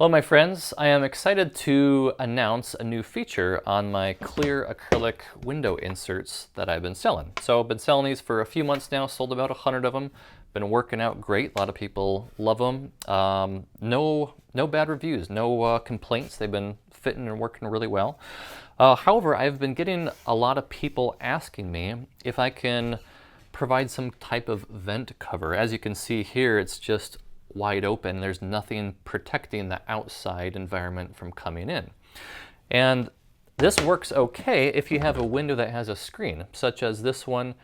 Hello my friends, I am excited to announce a new feature on my clear acrylic window inserts that I've been selling. So I've been selling these for a few months now, sold about 100 of them, been working out great, a lot of people love them. No bad reviews, no complaints, they've been fitting and working really well. However, I've been getting a lot of people asking me if I can provide some type of vent cover. As you can see here, it's just wide open. There's nothing protecting the outside environment from coming in. And this works okay if you have a window that has a screen, such as this one.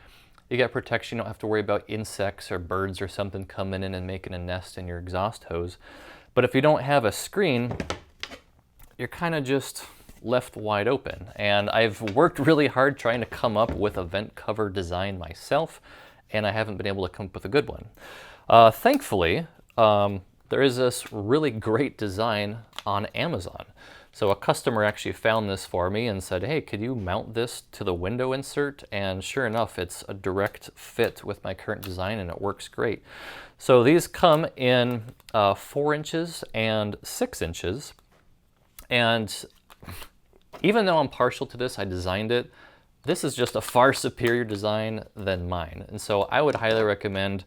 You get protection, you don't have to worry about insects or birds or something coming in and making a nest in your exhaust hose. But if you don't have a screen, you're kind of just left wide open. And I've worked really hard trying to come up with a vent cover design myself, and I haven't been able to come up with a good one. Thankfully, there is this really great design on Amazon. So a customer actually found this for me and said, hey, could you mount this to the window insert? And sure enough, it's a direct fit with my current design and it works great. So these come in 4 inches and 6 inches. And even though I'm partial to this, I designed it, this is just a far superior design than mine. And so I would highly recommend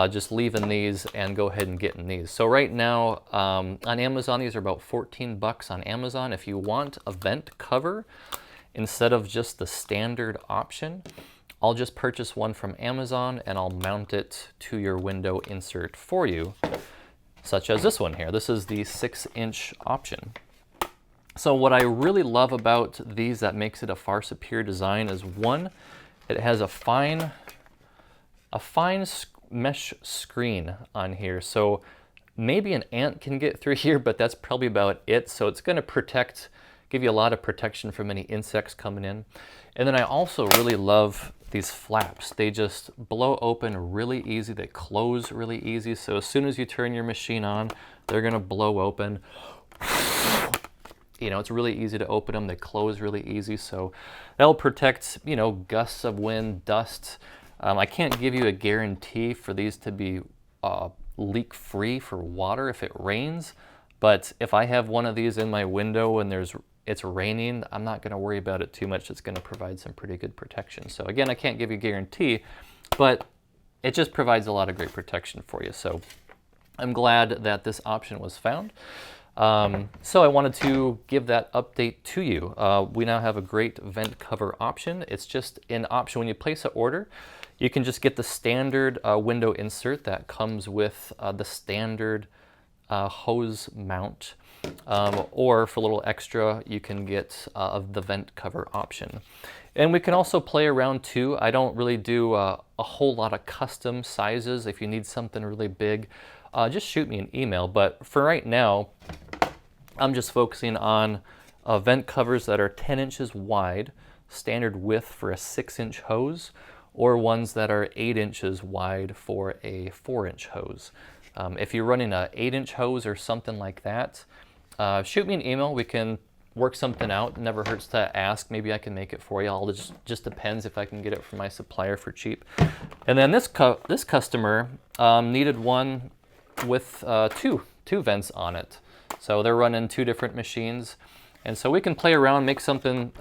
just leaving these and go ahead and getting these. So right now on Amazon, these are about 14 bucks on Amazon. If you want a vent cover instead of just the standard option, I'll just purchase one from Amazon and I'll mount it to your window insert for you, such as this one here. This is the 6-inch option. So what I really love about these that makes it a far superior design is, one, it has a fine mesh screen on here. So maybe an ant can get through here, but that's probably about it. So it's going to give you a lot of protection from any insects coming in. And then I also really love these flaps. They just blow open really easy. They close really easy. So as soon as you turn your machine on, they're going to blow open. You know, it's really easy to open them. They close really easy. So that'll protect, you know, gusts of wind, dust. I can't give you a guarantee for these to be leak-free for water if it rains, but if I have one of these in my window and it's raining, I'm not going to worry about it too much. It's going to provide some pretty good protection. So again, I can't give you a guarantee, but it just provides a lot of great protection for you. So I'm glad that this option was found. So I wanted to give that update to you. We now have a great vent cover option. It's just an option when you place an order. You can just get the standard window insert that comes with the standard hose mount, or for a little extra, you can get the vent cover option. And we can also play around too. I don't really do a whole lot of custom sizes. If you need something really big, just shoot me an email. But for right now, I'm just focusing on vent covers that are 10 inches wide, standard width for a 6-inch hose, or ones that are 8 inches wide for a 4-inch hose. If you're running an 8-inch hose or something like that, shoot me an email. We can work something out. It never hurts to ask. Maybe I can make it for you. Just depends if I can get it from my supplier for cheap. And then this customer needed one with two vents on it. So they're running 2 different machines. And so we can play around, make something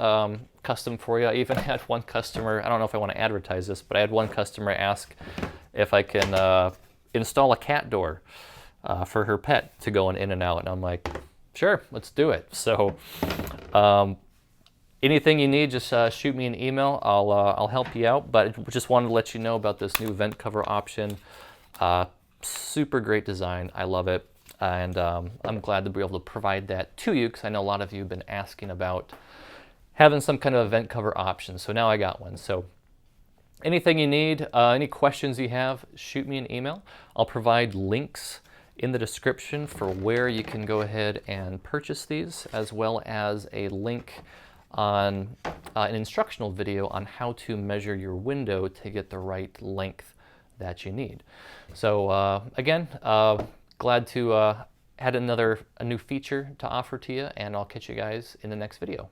custom for you. I even had one customer, I don't know if I want to advertise this, but I had one customer ask if I can install a cat door for her pet to go in and out. And I'm like, sure, let's do it. So anything you need, just shoot me an email. I'll help you out. But just wanted to let you know about this new vent cover option. Super great design. I love it. And I'm glad to be able to provide that to you, because I know a lot of you have been asking about having some kind of vent cover option. So now I got one. So anything you need, any questions you have, shoot me an email. I'll provide links in the description for where you can go ahead and purchase these, as well as a link on an instructional video on how to measure your window to get the right length that you need. So again, glad to add a new feature to offer to you, and I'll catch you guys in the next video.